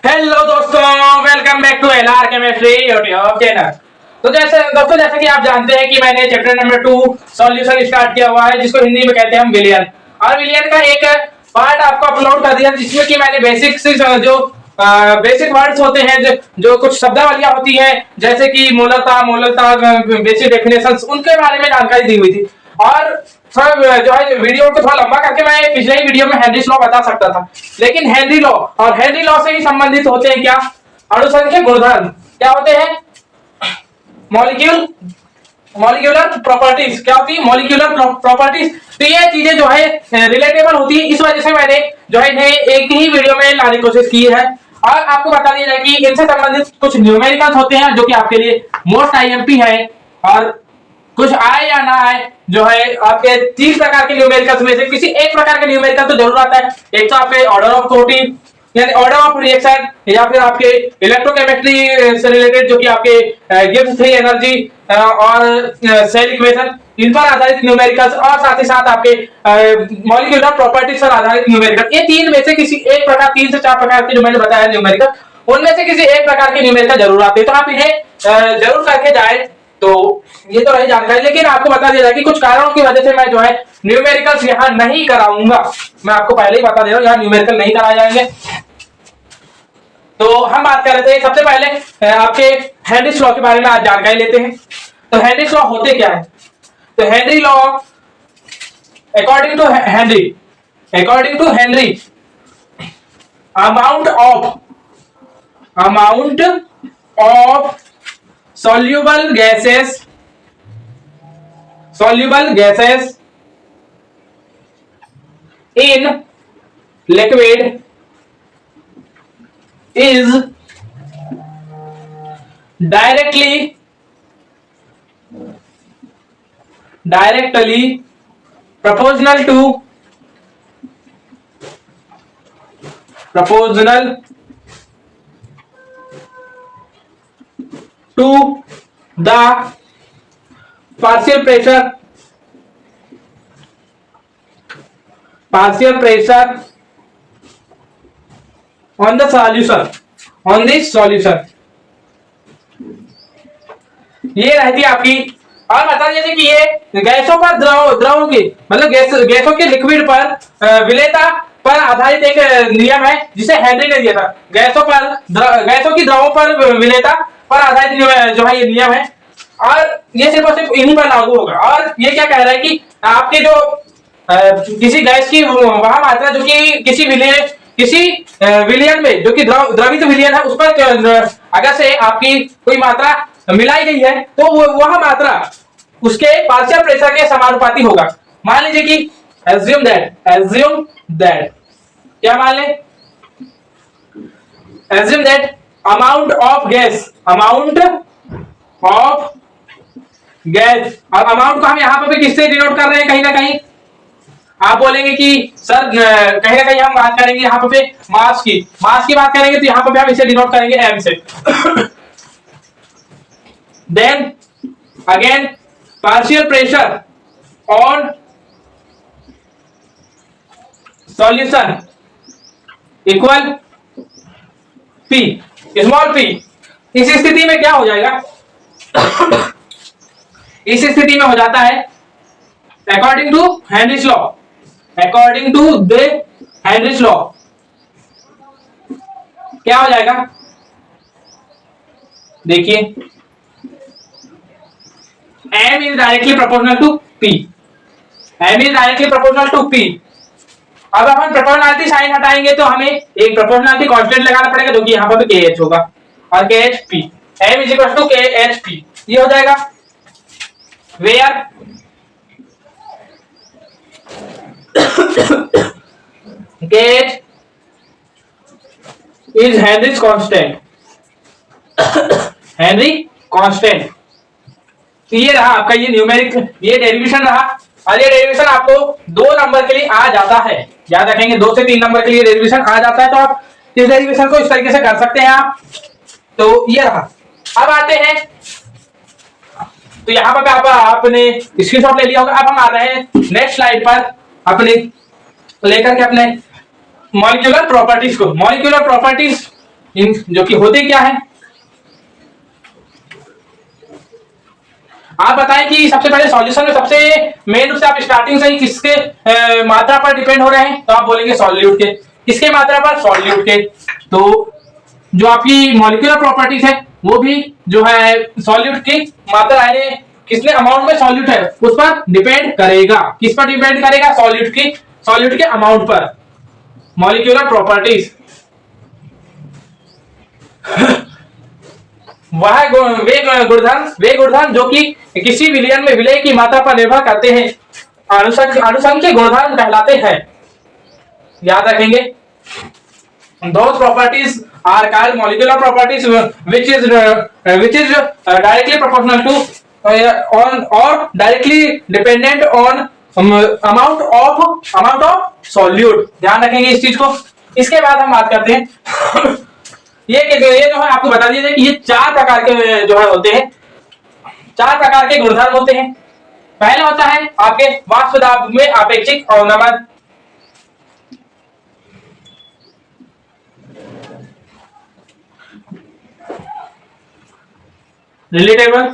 Hello दोस्तों, welcome back to LR chemistry YouTube channel. तो जैसे कि आप जानते हैं कि मैंने चैप्टर नंबर 2 सॉल्यूशन स्टार्ट किया हुआ है, जिसको हिंदी में कहते हैं हम विलियन। और विलियन का एक पार्ट आपको अपलोड कर दिया, जिसमें कि मैंने बेसिक वर्ड्स होते हैं, जो कुछ शब्दावलियां होती है, जैसे कि मोलरता बेसिक डेफिनेशंस, उनके बारे में जानकारी दी हुई थी। और थोड़ा जो है वीडियो को थोड़ा लंबा करके मैं पिछले ही वीडियो में हेनरीज लॉ बता सकता था, लेकिन हेनरी लॉ और हेनरी लॉ से ही संबंधित होते हैं क्या, अणुसंख्यक गुणधर्म क्या होते हैं, मॉलिक्यूलर प्रॉपर्टीज क्या होती है, मॉलिक्यूलर प्रॉपर्टीज। तो ये चीजें जो है रिलेटेबल होती है, इस वजह से मैंने जो है इन्हें एक ही वीडियो में लाने की कोशिश की है। और आपको बता दिया जाए कि इनसे संबंधित कुछ न्यूमेरिकल्स होते हैं, जो कि आपके लिए मोस्ट आईएमपी है, और कुछ आए या ना आए, जो है आपके 3 प्रकार के न्यूमेरिकल्स में से किसी एक प्रकार के न्यूमेरिकल तो जरूर आता है। एक तो आपके ऑर्डर ऑफ प्रोटीन यानी ऑर्डर ऑफ रिएक्शन, या फिर आपके इलेक्ट्रोकेमिस्ट्री से रिलेटेड, जो कि आपके गिब्स फ्री एनर्जी और सेल इक्वेशन, इन पर आधारित न्यूमेरिकल्स, और साथ ही साथ आपके मॉलिक्यूलर प्रॉपर्टीज पर आधारित न्यूमेरिकल। ये 3 में से किसी एक प्रकार, 3 से 4 प्रकार के जो मैंने बताया न्यूमेरिकल, उनमें से किसी एक प्रकार के न्यूमेरिकल जरूर आते हैं। तो आप इन्हें जरूर करके जाए। तो ये तो रही जानकारी, लेकिन आपको बता दिया जाए कि कुछ कारणों की वजह से मैं जो है न्यूमेरिकल्स यहां नहीं कराऊंगा। मैं आपको पहले ही बता दे रहा हूं, यहां न्यूमेरिकल नहीं कराए जाएंगे। तो हम बात कर रहे थे सबसे पहले आपके हेनरीज लॉ के बारे में आज जानकारी लेते हैं। तो हेनरीज लॉ होते क्या है? तो Henry law according to Henry amount of soluble gases in liquid is directly proportional to the partial pressure on the solution। ये रहती है आपकी। और बता दीजिए कि ये गैसों पर द्रव की मतलब गैसों के लिक्विड पर विलेयता पर आधारित एक नियम है, जिसे हेनरी ने दिया था। गैसों की द्रवों पर विलेयता पर आधारित जो है ये नियम है, और ये सिर्फ और सिर्फ इन्हीं पर लागू होगा। और ये क्या कह रहा है कि आपके जो किसी गैस की वह मात्रा जो कि किसी विलियन में, जो कि द्रवित विलियन है, उस पर अगर से आपकी कोई मात्रा मिलाई गई है, तो वह मात्रा उसके पार्शियल प्रेशर के समानुपाती होगा। मान लीजिए कि assume that क्या मान लें, assume that amount of gas, और अमाउंट को हम यहां पर भी किससे डिनोट कर रहे हैं? कहीं ना कहीं आप बोलेंगे कि सर कहीं ना कहीं हम बात करेंगे यहां पे मास की बात करेंगे, तो यहां पर हम इसे डिनोट करेंगे m से। Then again partial pressure on solution equal P, small p। इस स्थिति में क्या हो जाएगा? इस स्थिति में हो जाता है अकॉर्डिंग टू हेनरीज लॉ क्या हो जाएगा? देखिए, m is directly proportional to P। अब हम प्रोपोर्शनलिटी साइन हटाएंगे तो हमें एक प्रोपोर्शनलिटी कांस्टेंट लगाना पड़ेगा, जो कि यहां पर भी kh होगा, और kHp, m is equal to kHp, ये हो जाएगा। Where kh is Henry's constant, तो ये रहा आपका ये न्यूमेरिक, ये डेरिवेशन रहा। और ये डेरिवेशन आपको 2 नंबर के लिए आ जाता है, याद रखेंगे 2 से 3 नंबर के लिए डेरिवेशन आ जाता है, तो आप इस डेरिवेशन को इस तरीके से कर सकते हैं आप। तो ये रहा। अब आते हैं, तो यहाँ पर आपने स्क्रीनशॉट ले लिया होगा। अब हम आ रहे हैं नेक्स्ट स्लाइड पर अपने लेकर के अपने मॉलिक्यूलर प्रॉपर्टीज को। मॉलिक्यूलर प्रॉपर्टीज इन जो कि होते क्या है, आप बताएं कि सबसे पहले सॉल्यूशन में सबसे मेन रूप से आप स्टार्टिंग से ही किसके मात्रा पर डिपेंड हो रहे हैं, तो आप बोलेंगे सॉल्यूट के। किसके मात्रा पर, सॉल्यूट के। तो जो आपकी मॉलिक्यूलर प्रॉपर्टीज है वो भी जो है सॉल्यूट की मात्रा यानी कितने अमाउंट में सॉल्यूट है उस पर डिपेंड करेगा। किस पर डिपेंड करेगा, सॉल्यूट के अमाउंट पर। मॉलिक्यूलर प्रॉपर्टीज वे गुणधर्म जो कि किसी विलयन में विलय की मात्रा पर निर्भर करते हैं आनुषंगिक गुणधर्म कहलाते हैं। याद रखेंगे, those properties are called molecular properties which is directly proportional to on or directly dependent on amount of solute। ध्यान रखेंगे इस चीज को। इसके बाद हम बात करते हैं ये जो है आपको बता दीजिए कि ये चार प्रकार के जो है होते हैं, चार प्रकार के गुणधर्म होते हैं। पहला होता है आपके वाष्प दाब में आपेक्षिक अवनमन, relatable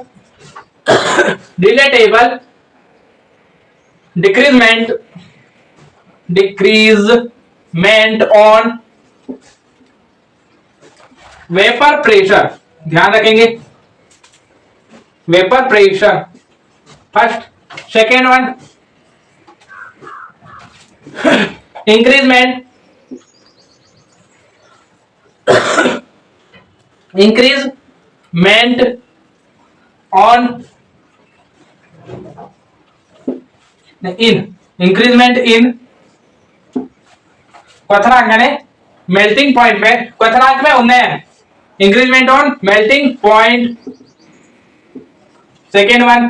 decreasement on vapour pressure. ध्यान रखेंगे, vapour pressure first. Second one increasement on increasement in क्वथनांक यानी मेल्टिंग पॉइंट में, क्वथनांक में उन्नयन। Increasement on melting point, second one.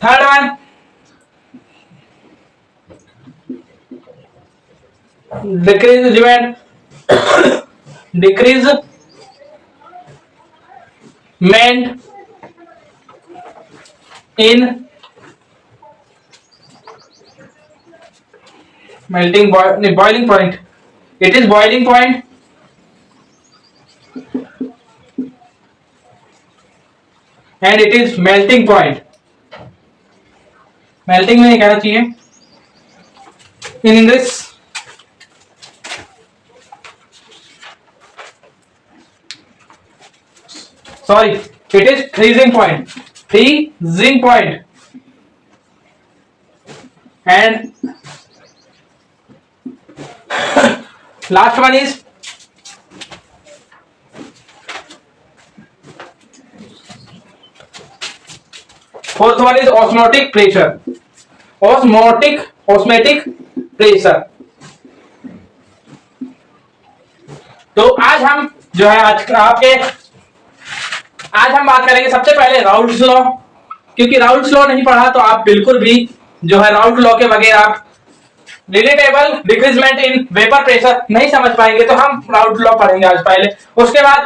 Third one decreasement in melting boiling point, it is boiling point and it is melting point। melting में नहीं कहना चाहिए, in English sorry, it is freezing point and last one is fourth one is osmotic pressure। osmotic pressure। तो आज हम जो है आज हम बात करेंगे सबसे पहले राउल्ट्स लॉ। क्योंकि राउल्ट्स लॉ नहीं पढ़ा तो आप बिल्कुल भी जो है राउल्ट लॉ के बगैर आप relatable decreasement in vapour pressure नहीं समझ पाएंगे। तो हम राउल्ट लॉ पढ़ेंगे आज पहले, उसके बाद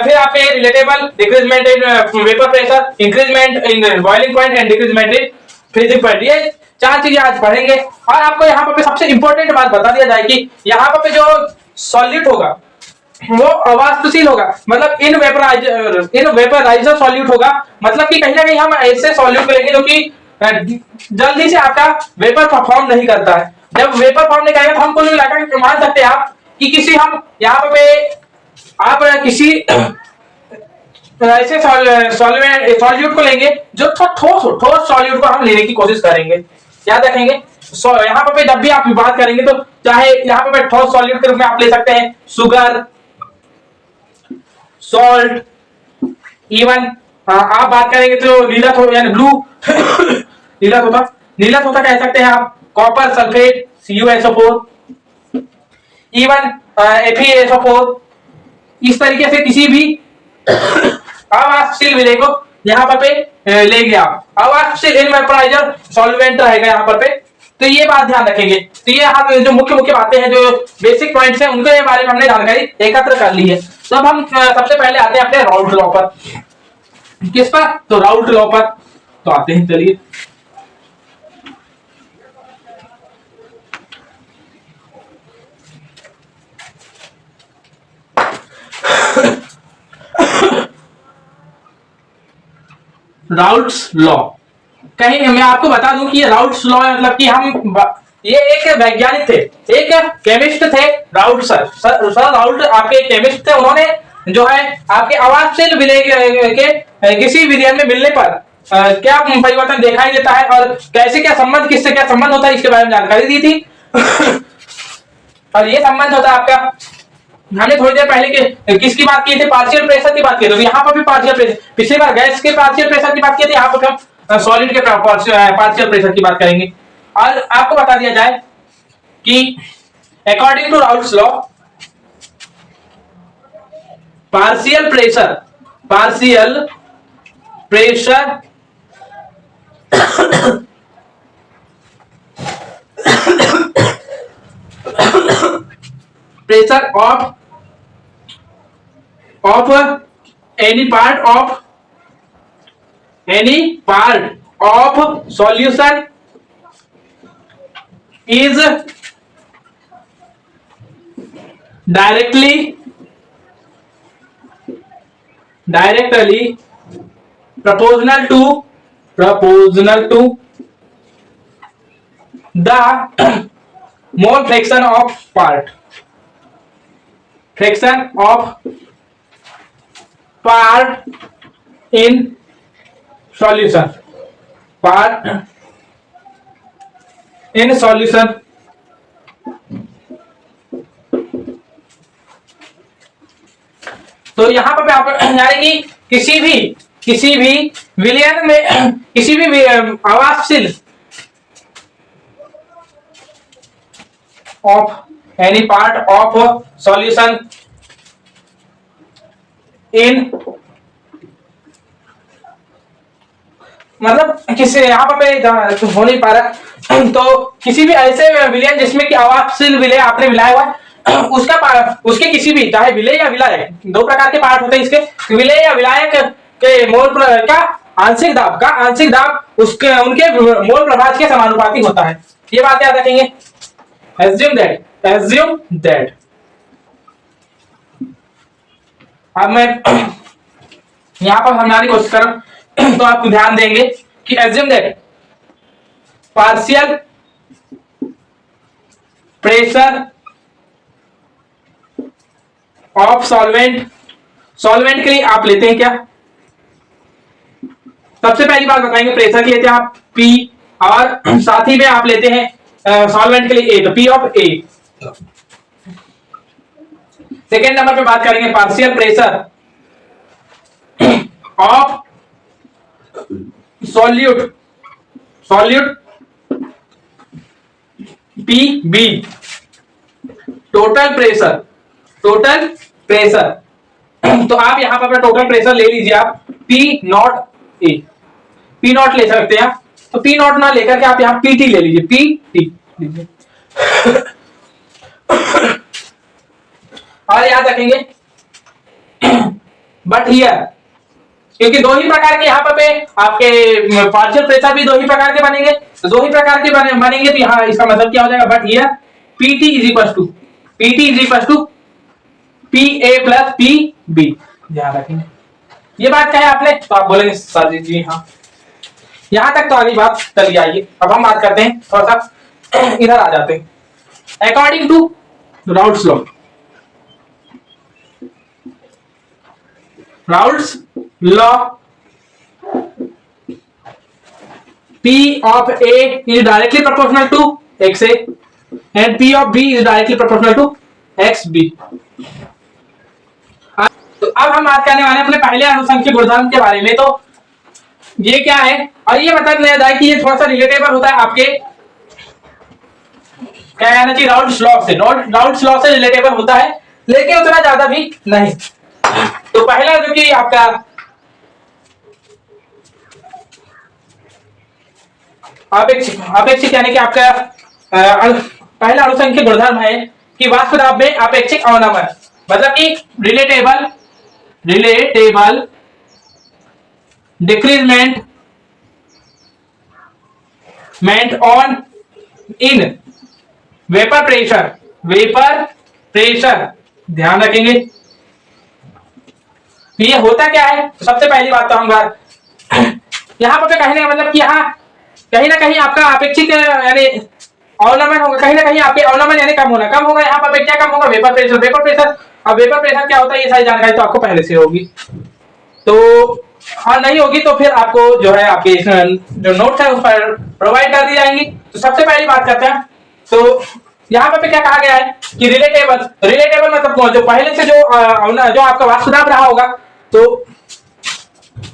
फिर आपके relatable decreasement in vapour pressure, increment in boiling point and decreasement in freezing point. ये चार चीजें आज पढ़ेंगे। और आपको यहाँ पे सबसे इंपॉर्टेंट बात बता दिया जाए कि यहाँ पे जो सॉल्यूट होगा वो अवाष्पशील होगा, मतलब इन वेपराइजर सॉल्यूट होगा। मतलब कि कहीं ना कहीं हम ऐसे सॉल्यूट को लेंगे जो कि जल्दी से आपका वेपर परफॉर्म नहीं करता है। जब वेपर फॉर्म नहीं करेगा तो हम कुल मिलाकर मान सकते हैं आप कि किसी हम यहाँ पे आप किसी ऐसे सॉल्यूट को लेंगे जो ठोस सॉल्यूट को हम लेने की कोशिश करेंगे। याद रखेंगे, यहाँ पे जब भी आप बात करेंगे तो चाहे यहाँ पे ठोस सॉल्यूट के रूप में आप ले सकते हैं शुगर, सॉल्ट, इवन आप बात करेंगे तो नीला यानी ब्लू नीला तोता कह सकते हैं आप, copper sulphate CuSO4, even FeSO4। इस तरीके से किसी भी अवाष्पशील विलय को यहाँ पे लेंगे आप। अवाष्पशील इन वेपराइजर सॉल्वेंट रहेगा यहाँ पे। तो ये बात ध्यान रखेंगे। तो ये हम जो मुख्य बातें हैं, जो बेसिक पॉइंट्स हैं, उनके बारे में हमने जानकारी एकत्र कर ली है। तो अब हम सबसे पहले आते हैं अपने राउल्ट लॉ पर। किस पर, तो राउल्ट लॉ पर तो आते हैं। चलिए राउट्स लॉ। कहीं मैं आपको बता दूं कि राउट्स लॉ मतलब कि ये एक वैज्ञानिक थे, एक केमिस्ट थे, राउट सर राउट आपके केमिस्ट थे। उन्होंने जो है आपके आवासशील विलय के किसी विलयन में मिलने पर क्या परिवर्तन दिखाई देता है और कैसे क्या संबंध, किससे क्या संबंध होता है, इसके बारे में जानकारी दी थी। और ये संबंध होता है आपका, हमने थोड़ी देर पहले किसकी बात की थी, पार्शियल प्रेशर की बात की, तो यहाँ पर भी पार्शियल प्रेशर, पिछली बार गैस के पार्शियल प्रेशर की बात की थी, यहाँ पर हम सॉलिड के पार्शियल प्रेशर की बात करेंगे। और आपको बता दिया जाए कि according to Raoult's law, partial pressure pressure of any part of solution is directly proportional to the mole fraction of part in solution, तो यहां पर आप यानी कि किसी भी विलयन में, किसी भी आवासशील of any part of solution in, मतलब किसी यहाँ पे हो नहीं पा रहा, तो किसी भी ऐसे विलयन जिसमें कि आवासशील विलय आपने मिलाया हुआ है, उसके किसी भी, चाहे विलय या विलायक, दो प्रकार के पार्ट होते हैं इसके, विलय या विलायक के मोल का आंशिक दाब उसके उनके मोल प्रभाज के समानुपाती होता है। ये बात याद रखेंगे। assume that अब मैं यहां पर समझाने की कोशिश कर रहा हूं, तो आप ध्यान देंगे कि assume that partial pressure of solvent के लिए आप लेते हैं क्या, सबसे पहली बात बताएंगे, प्रेशर के लेते हैं आप P, और साथ ही में आप लेते हैं सॉल्वेंट के लिए A, तो P of A। Second number पे बात करेंगे partial pressure of solute PB, total pressure तो आप यहां पर अपना टोटल प्रेशर ले लीजिए, आप P नॉट ले सकते हैं आप, तो P नॉट ना लेकर के आप यहां PT ले लीजिए, PT लीजिए। और याद रखेंगे बट हियर, क्योंकि दो ही प्रकार के यहाँ पे आपके पार्शियल प्रेशर भी दो ही प्रकार के बनेंगे, तो दो ही प्रकार के बनेंगे, तो यहाँ इसका मतलब क्या हो जाएगा, but here PT is equal to PA plus PB। ध्यान रखेंगे, ये बात कहे आपने तो आप बोलेंगे सर जी हाँ, यहां तक तो आगे बात चलिए। आइए अब हम बात करते हैं, थोड़ा सा इधर आ जाते हैं। According to Raoult's law P of A is directly proportional to XA and P of B is directly proportional to XB। तो अब हम बात करने वाले हैं अपने पहले अनुसंख्यक गुणधर्म के बारे में। तो ये क्या है, और ये बता दिया जाए कि ये थोड़ा सा रिलेटेबल होता है आपके, क्या कहना चाहिए, राउट्स लॉ से रिलेटेबल होता है, लेकिन उतना ज्यादा भी नहीं। तो पहला जो कि आपका अपेक्षिक यानी कि आपका पहला अनुसंख्यक गुणधर्म है कि वाष्प दाब में अपेक्षिक अवनमन, मतलब कि relatable decreasement on in vapour pressure. ध्यान रखेंगे ये होता क्या है। तो सबसे पहली बात तो हम यहाँ पर कहीं ना मतलब कि यहाँ कहीं ना कहीं आपका अपेक्षित यानी अवनमन होगा, कहीं ना कहीं आपके अवनमन यानी कम होगा। यहाँ पर क्या कम होगा? Vapour pressure. अब वेपर प्रेशर क्या होता है ये सारी जानकारी तो आपको पहले से होगी, तो हाँ नहीं होगी तो फिर आपको जो है आपके जो नोट्स है उस पर प्रोवाइड कर दी जाएंगी। तो सबसे पहली बात करते हैं, तो यहाँ पे क्या कहा गया है कि रिलेटेबल मतलब जो पहले से जो आपका वास्तुदाब रहा होगा तो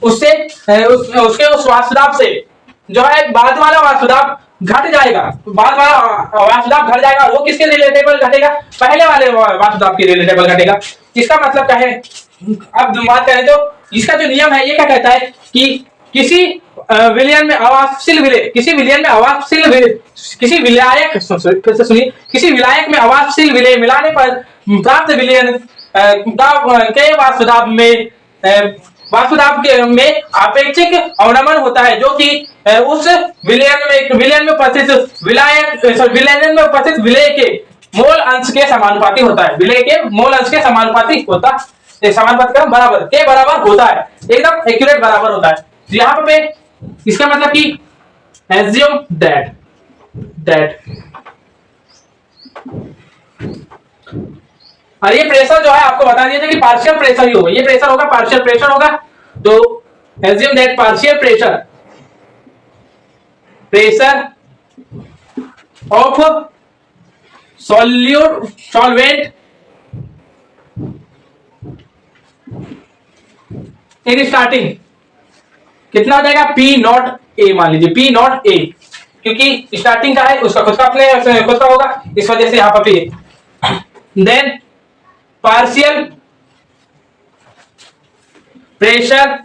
उससे उसके उस वास्तुदाब से जो है बाद वाला वास्तुदाब घट जाएगा, बाद वाला वास्तुदाब घट जाएगा। वो किसके रिलेटेबल घटेगा? पहले वाले वास्तुदाब के रिलेटेबल घटेगा। इसका मतलब क्या है? अब बात करें तो इसका जो नियम है ये क्या कहता है कि किसी विलयन में अवास्तशील विलय, किसी विलायक में अवास्तशील विलय मिलाने पर प्राप्त विलयन के वास्तुदाब में आपेक्षिक अवनमन होता है, जो कि उस विलयन में उपस्थित विलय के मोल अंश के समानुपाती होता है। विलय के मोल अंश के समानुपाती होता है, समानुपाती क्रम बराबर के बराबर होता है, एकदम एक्यूरेट बराबर होता है। तो यहाँ पे इसका मतलब कि assume that और ये प्रेशर जो है आपको बता दिया था कि पार्शियल प्रेशर ही होगा, ये प्रेशर होगा पार्शियल प्रेशर होगा। तो assume that partial pressure of solvent in starting कितना हो जाएगा? पी नॉट ए मान लीजिए, पी नॉट ए, क्योंकि स्टार्टिंग का है उसका खुद का होगा, इस वजह से यहां पर then partial pressure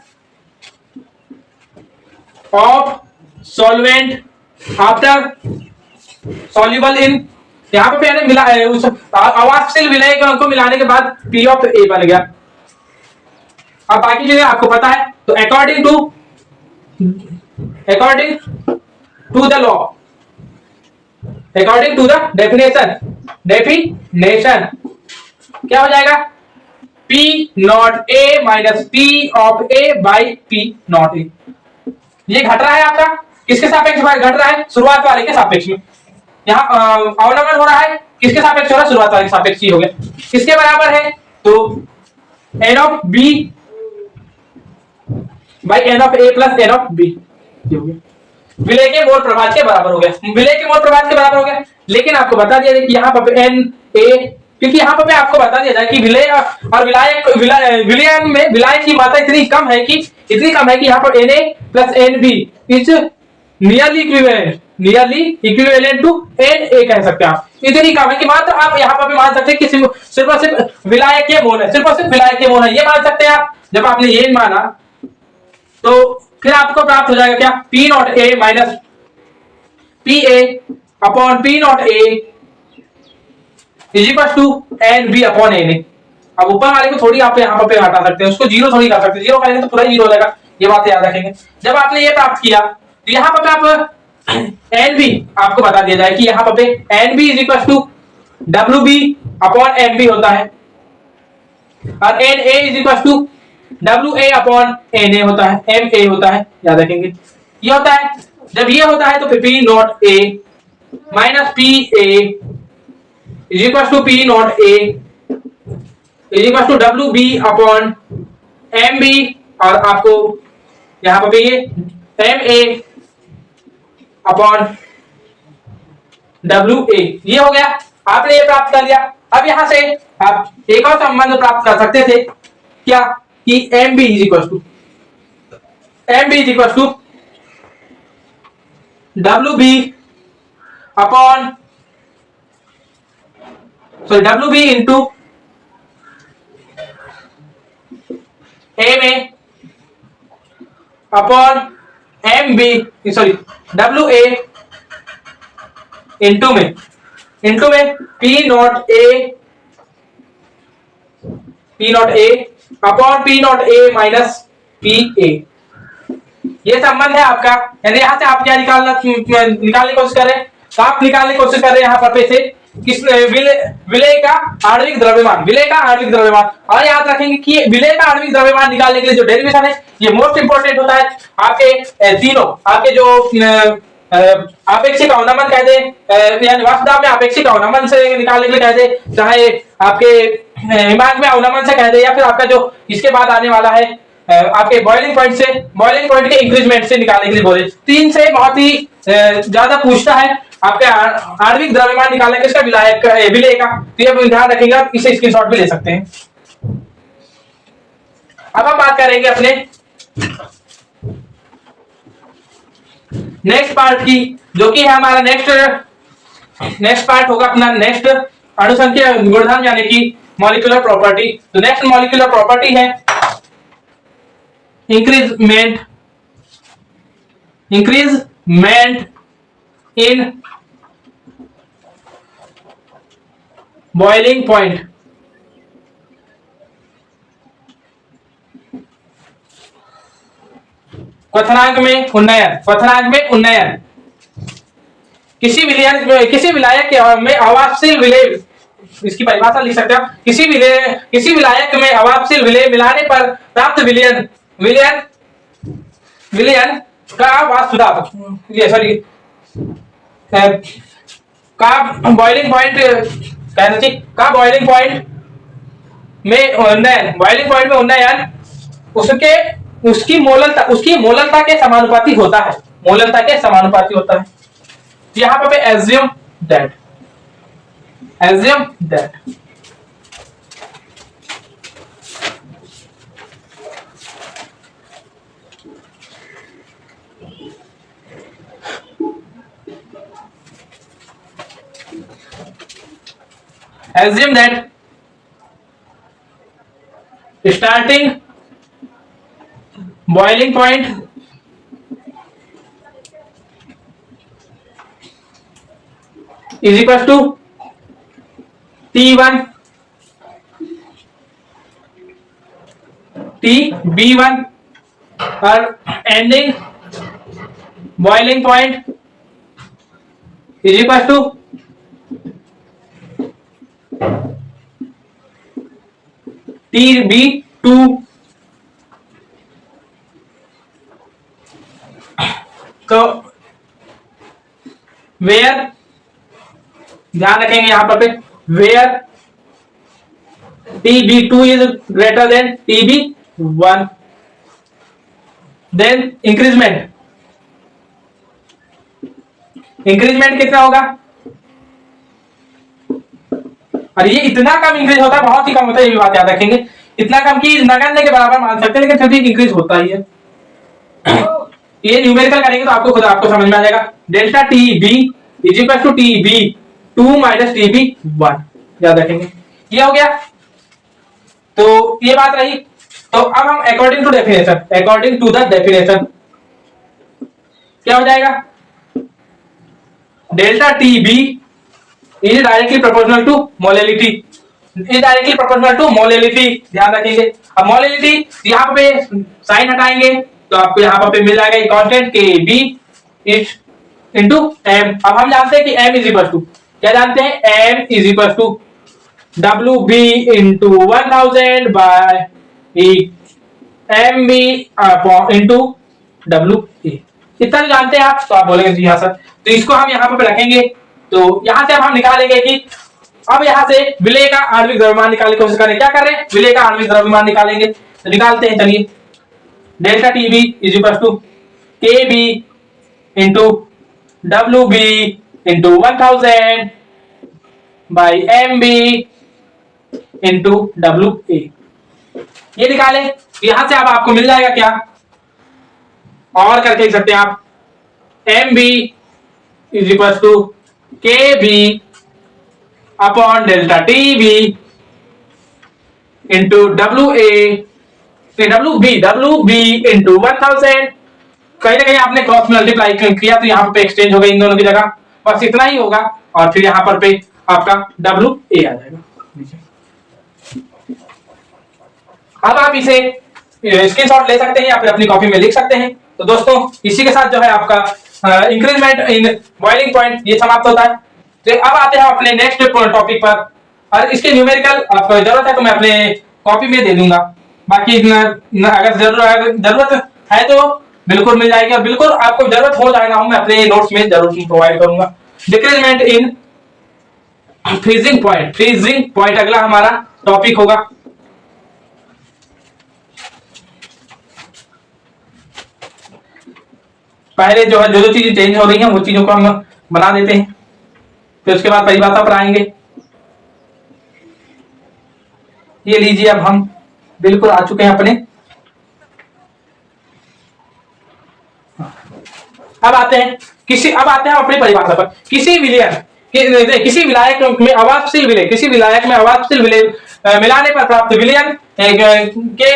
of solvent after soluble in, यहां पे मैंने मिला उस अवास्तशील विलय को मिलाने के बाद पी ऑफ ए बन गया। अब बाकी चीजें आपको पता है, तो according to the law, according to the definition क्या हो जाएगा? P not A minus P of A by P not A. ये घट रहा है आपका किसके सापेक्ष में घट रहा है? शुरुआत वाले के सापेक्ष में। यहाँ अवनमन हो रहा है किसके सापेक्ष हो रहा है? शुरुआत वाले के सापेक्ष ही हो गया। किसके बराबर है? तो n of b by n of a plus n of b हो गया, विलय के मोल प्रभाव के बराबर हो गया, विलय के मोल प्रभाव के बराबर हो गया। लेकिन आपको बता दिया जाए कि यहाँ पर n a, क्योंकि यहाँ पर आपको बता दिया जाए कि विलय और विलयन में विलायक की मात्रा इतनी कम है कि यहाँ पर Na plus Nb is nearly equivalent to Na कह सकते हैं आप। इतनी कम है कि मात्र आप यहाँ पर भी मान सकते हैं कि सिर्फ और सिर्फ विलायक के मोल है, सिर्फ और सिर्फ विलायक के मोल है, ये मान सकते हैं आप। जब आपने ये माना तो फिर आपको प्राप्त हो जाएगा क्या? P not A minus P A upon P not A is equal to Nb upon Na। अब ऊपर वाले को थोड़ी आप यहाँ पे हटा सकते हैं, उसको जीरो थोड़ी कर सकते हैं, जीरो करेंगे तो पूरा जीरो हो जाएगा, ये बात याद रखेंगे। जब आपने ये प्राप्त किया तो यहाँ पर आप Nb आपको बता दिया जाए कि यहाँ पे Nb is equal to WB upon Mb होता है और Na is equal to WA upon Na होता है, Ma होता है, याद रखेंगे। ये होता है, जब ये होता है तो फिर P not A minus PA is equal to P not A is equal to WB upon MB और आपको यहाँ पे ये MA अपॉन WA, ये हो गया। आपने ये प्राप्त कर लिया। अब यहां से आप एक और संबंध प्राप्त कर सकते थे, क्या? कि MB is equal to WB upon WB into MA upon MB WA into में P not A upon P not A minus PA। ये संबंध है आपका। यानी यहां से आप क्या निकालने की कोशिश कर रहे हैं? तो आप निकालने की कोशिश कर रहे हैं यहाँ पर से किस विलेय का आणविक द्रव्यमान, विलेय का आणविक द्रव्यमान। और याद रखेंगे कि विलेय का आणविक द्रव्यमान निकालने के लिए जो डेरिवेशन है ये मोस्ट इंपोर्टेंट होता है। आपके तीनों आपके जो आपेक्षिक अवनमन कह दे यानी वाष्पदाब में आपेक्षिक अवनमन से निकालने के लिए कह दे, चाहे आपके हिमांक में अवनमन से कह दे, या फिर आपका जो इसके बाद आने वाला है आपके बॉइलिंग पॉइंट से, बॉइलिंग पॉइंट के इंक्रीजमेंट से निकालने के लिए बोले। तीन से बहुत ही ज्यादा पूछता है आपके आणविक द्रव्यमान निकालने किसका, विलायक विलेय का। तो ये ध्यान रखेंगे, आप इसे स्क्रीनशॉट भी ले सकते हैं। अब हम बात करेंगे अपने नेक्स्ट पार्ट की, जो कि है हमारा नेक्स्ट पार्ट होगा अपना नेक्स्ट अणुसंख्या गुणधर्म यानी कि मॉलिक्यूलर प्रॉपर्टी। तो नेक्स्ट मॉलिक्यूलर प्रॉपर्टी है इंक्रीजमेंट इन बॉइलिंग पॉइंट। क्वथनांक में उन्नयन, किसी विलायक में अवापशील विलेय, इसकी परिभाषा लिख सकते हैं आप, किसी विलायक में अवापशील विलेय मिलाने पर प्राप्त विलयन का वाष्पदाब, ये सॉरी का बॉइलिंग पॉइंट कहना चाहिए, का बॉइलिंग पॉइंट में उन्नयन उसकी मोललता के समानुपाती होता है, यहां पे assume that starting boiling point is equals to T1 TB1 और ending boiling point is equals to TB2। तो वेयर ध्यान रखेंगे यहां पर where TB2 is greater than TB1, then increasement कितना होगा, और ये इतना कम इंक्रीज होता है, बहुत ही कम होता है, ये भी बात याद रखेंगे, इतना कम कि नगण्य के बराबर मान सकते हैं, लेकिन फिर भी इंक्रीज होता ही है। ये न्यूमेरिकल करेंगे तो आपको समझ में आ जाएगा। Delta T B is equal to TB2 minus TB1, याद रखेंगे। ये हो गया, तो ये बात रही। तो अब हम अकॉर्डिंग टू द डेफिनेशन क्या हो जाएगा, delta TB is directly proportional to molality, ध्यान रखेंगे। अब मोलेलिटी यहाँ पे साइन हटाएंगे तो आपको यहाँ पे मिल जाएगा कांस्टेंट KB इनटू M। अब हम जानते हैं कि M इज इक्वल टू, क्या जानते हैं, M is equal to WB into 1000 by MB into WA, इतना जानते हैं आप, तो आप बोलेंगे जी हाँ सर। तो इसको हम यहाँ पे रखेंगे, तो यहाँ से अब हम निकालेंगे कि अब यहाँ से विलेय का आणविक द्रव्यमान निकालने की कोशिश करें। क्या कर रहे हैं, विलेय का आणविक द्रव्यमान निकालेंगे, तो निकालते हैं। चलिए, delta TB is equal to KB into WB into 1000 by MB into WA, ये निकाले। यहां से अब आपको मिल जाएगा क्या, और करके लिख सकते हैं आप, MB is equal to KB upon delta TB into WB into 1000। कहीं ना कहीं आपने क्रॉस मल्टीप्लाई किया तो यहाँ पे एक्सचेंज हो गई इन दोनों की जगह, बस इतना ही होगा, और फिर यहाँ पर पे आपका WA आ जाएगा। अब आप इसे स्क्रीनशॉट ले सकते हैं या फिर अपनी कॉपी में लिख सकते हैं। तो दोस्तों, इसी के साथ जो है आपका इंक्रीजमेंट इन बॉइलिंग पॉइंट ये समाप्त होता है। तो अब आते हैं अपने नेक्स्ट टॉपिक पर, और इसके न्यूमेरिकल आपको जरूरत है तो मैं अपने कॉपी में दे दूंगा, बाकी अगर जरूरत है तो बिल्कुल मिल जाएगी, और बिल्कुल आपको जरूरत हो जाएगा हम मैं अपने नोट्स में जरूर प्रोवाइड करूंगा। Decreasement in freezing point, freezing point अगला हमारा टॉपिक होगा। पहले जो है जो चीजें चेंज हो रही हैं वो चीजों को हम बना देते हैं, फिर उसके बाद परिभाषा पर आएंगे। ये लीजिए, अब हम बिल्कुल आ चुके हैं अपने, अब आते हैं अपनी परिभाषा पर। किसी विलायक में अवापशील विलय, किसी विलायक में अवापशील विलय मिलाने पर प्राप्त विलयन के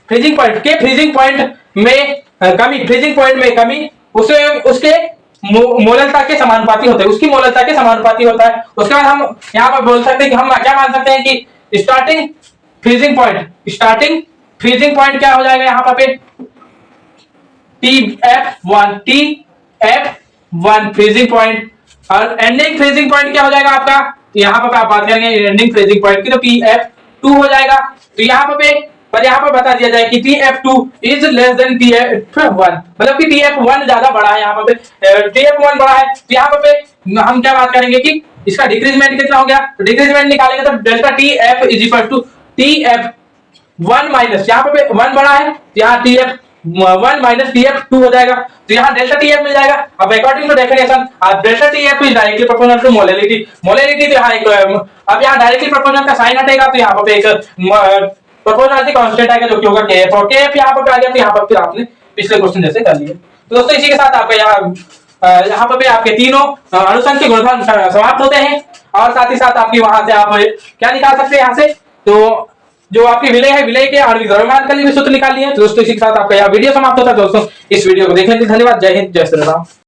फ्रीजिंग पॉइंट में कमी उसके मोललता के समानुपाती होता है, उसकी मोललता के समानुपाती होता है। उसके बाद हम यहाँ पर बोल सकते हैं कि हम क्या मान सकते हैं कि स्टार्टिंग फ्रीजिंग पॉइंट क्या हो जाएगा यहाँ पे TF1 फ्रीजिंग पॉइंट, और एंडिंग फ्रीजिंग पॉइंट क्या हो जाएगा आपका, यहाँ पर आप बात करेंगे एंडिंग फ्रीजिंग पॉइंट की, तो TF2 हो जाएगा। तो यहाँ पर बता दिया जाए कि TF2 is less than TF1, मतलब कि TF1 ज्यादा बड़ा है, यहाँ पे TF1 बड़ा है। तो यहाँ पे हम क्या बात करेंगे कि इसका डिक्रीजमेंट कितना हो गया, तो डिक्रीजमेंट निकालेंगे तो delta TF is equal to TF1 minus, यहाँ पे 1 बड़ा है, यहाँ TF1 माइनस TF2 हो जाएगा, तो यहाँ डेल्टा TF मिल जाएगा। अब according to definition delta TF is directly proportional to molality, तो यहाँ एक अब यहाँ डायरेक्टली प्रोपोर्शनल का साइन हटेगा, तो यहाँ पे एक प्रोपोर्शनलिटी कांस्टेंट आएगा जो कि होगा KF, और KF यहाँ पे आ गया, तो यहाँ पर फिर आपने पिछले क्वेश्चन जैसे कर लिए। तो दोस्तों इसी के साथ आपका यहाँ पे आपके तीनों अनुसंख्यक गुणधर्म समाप्त होते हैं, और साथ ही साथ आपकी वहां से आप क्या निकाल सकते हैं यहाँ से, तो जो आपकी विलय है, विलय के आणविक द्रव्यमान का भी सूत्र निकाल लिए। तो दोस्तों इसी के साथ आपका यह वीडियो समाप्त होता है। दोस्तों इस वीडियो को देखने के लिए धन्यवाद। जय हिंद, जय श्री राम।